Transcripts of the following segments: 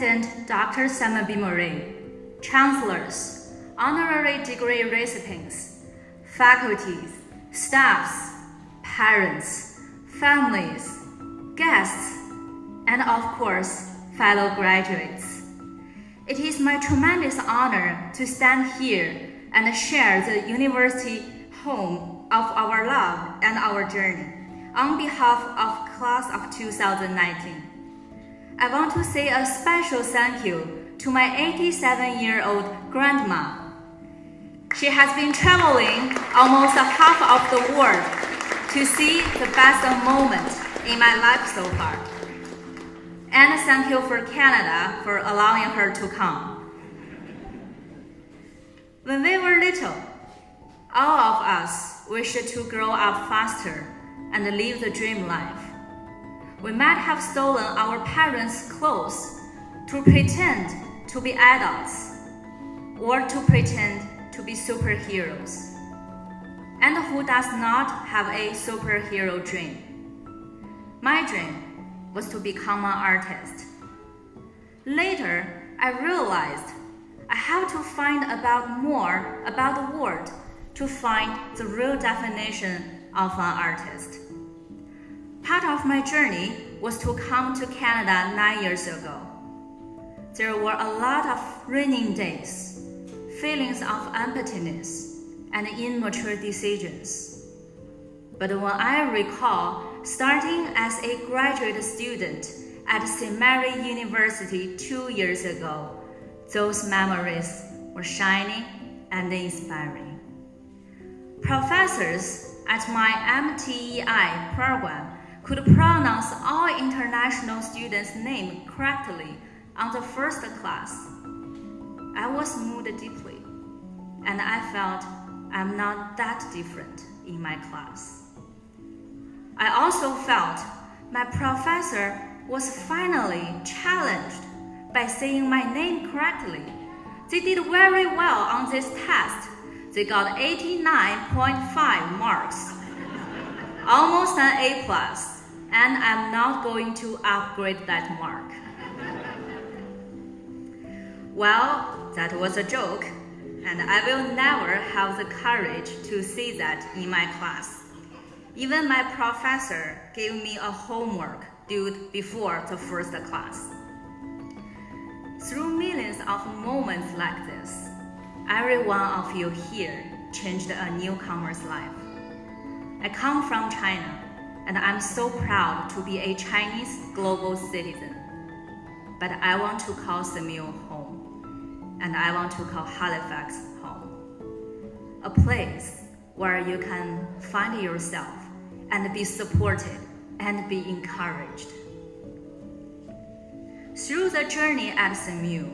President Dr. Simon B. Murray, chancellors, honorary degree recipients, faculties, staffs, parents, families, guests, and of course, fellow graduates. It is my tremendous honor to stand here and share the university home of our love and our journey on behalf of class of 2019. I want to say a special thank you to my 87-year-old grandma. She has been traveling almost half of the world to see the best moment in my life so far. And thank you for Canada for allowing her to come. When we were little, all of us wished to grow up faster and live the dream life. We might have stolen our parents' clothes to pretend to be adults or to pretend to be superheroes. And who does not have a superhero dream? My dream was to become an artist. Later, I realized I have to find out more about the world to find the real definition of an artist. Part of my journey was to come to Canada 9 years ago. There were a lot of raining days, feelings of emptiness, and immature decisions. But when I recall starting as a graduate student at St. Mary University 2 years ago, those memories were shining and inspiring. Professors at my MTEI program could pronounce all international students' names correctly on the first class. I was moved deeply, and I felt I'm not that different in my class. I also felt my professor was finally challenged by saying my name correctly. They did very well on this test. They got 89.5 marks, almost an A+, and I'm not going to upgrade that mark. Well, that was a joke, and I will never have the courage to say that in my class. Even my professor gave me a homework due before the first class. Through millions of moments like this, every one of you here changed a newcomer's life. I come from China, and I'm so proud to be a Chinese global citizen. But I want to call SMU home, and I want to call Halifax home. A place where you can find yourself and be supported and be encouraged. Through the journey at SMU,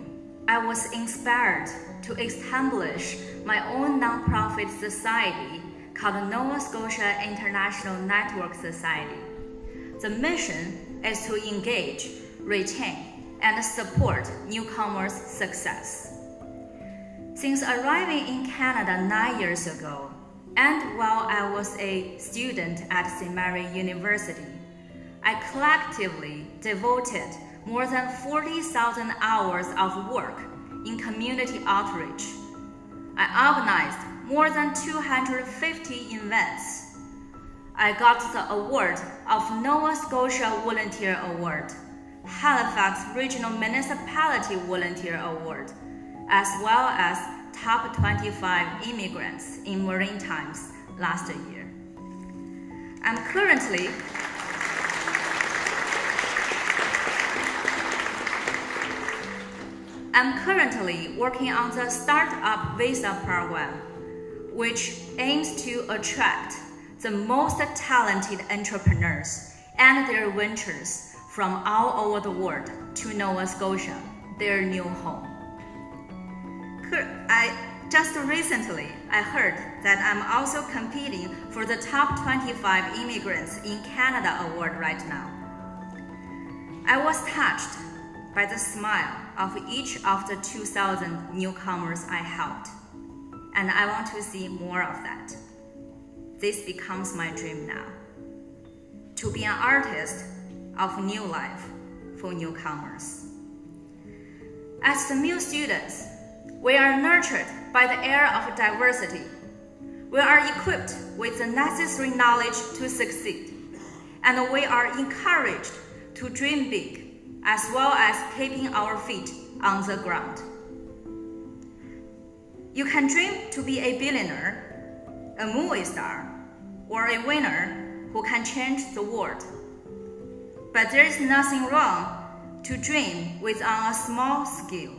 I was inspired to establish my own nonprofit society called Nova Scotia International Network Society. The mission is to engage, retain, and support newcomers' success. Since arriving in Canada 9 years ago, and while I was a student at St. Mary University, I collectively devoted more than 40,000 hours of work in community outreach. I organized more than 250 events. I got the award of Nova Scotia Volunteer Award, Halifax Regional Municipality Volunteer Award, as well as Top 25 Immigrants in Marine Times last year. I'm currently working on the Startup Visa program, which aims to attract the most talented entrepreneurs and their ventures from all over the world to Nova Scotia, their new home. Just recently, I heard that I'm also competing for the Top 25 Immigrants in Canada award right now. I was touched by the smile of each of the 2,000 newcomers I helped, and I want to see more of that. This becomes my dream now, to be an artist of new life for newcomers. As SMU students, we are nurtured by the air of diversity. We are equipped with the necessary knowledge to succeed, and we are encouraged to dream big, as well as keeping our feet on the ground. You can dream to be a billionaire, a movie star, or a winner who can change the world. But there is nothing wrong to dream with on a small scale.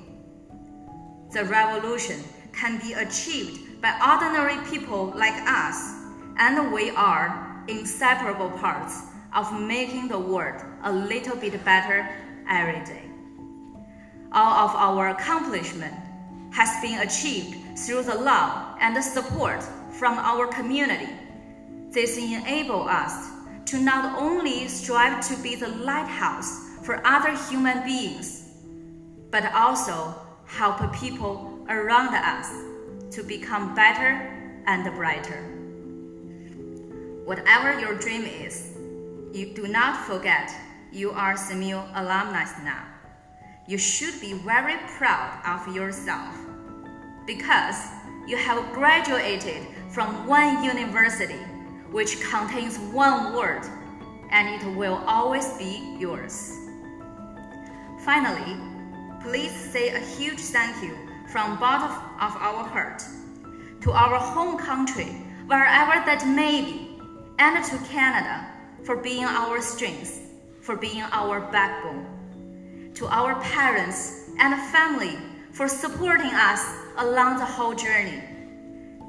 The revolution can be achieved by ordinary people like us, and we are inseparable parts of making the world a little bit better every day. All of our accomplishment has been achieved through the love and the support from our community. This enables us to not only strive to be the lighthouse for other human beings, but also help people around us to become better and brighter. Whatever your dream is, you do not forget you are SMU alumni now. You should be very proud of yourself because you have graduated from one university which contains one word, and it will always be yours. Finally, please say a huge thank you from bottom of our heart to our home country, wherever that may be, and to Canada for being our strength, for being our backbone, to our parents and family for supporting us along the whole journey,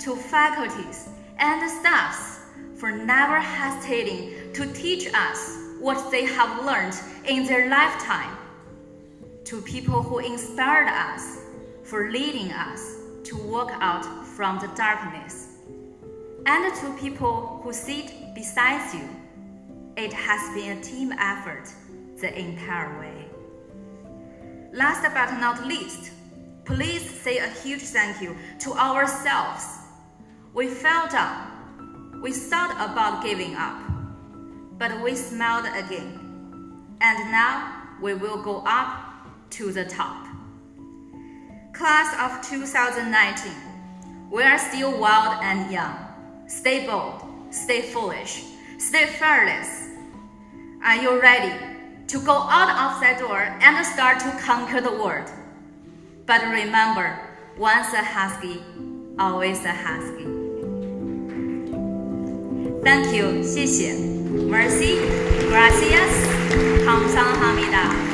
to faculties and staffs for never hesitating to teach us what they have learned in their lifetime, to people who inspired us for leading us to walk out from the darkness, and to people who sit beside you. It has been a team effort the entire way. Last but not least, please say a huge thank you to ourselves. We fell down. We thought about giving up, but we smiled again. And now we will go up to the top. Class of 2019, we are still wild and young. Stay bold, stay foolish, stay fearless. Are you ready to go out of that door and start to conquer the world? But remember, once a husky, always a husky. Thank you, 谢谢. Merci, gracias, 감사합니다.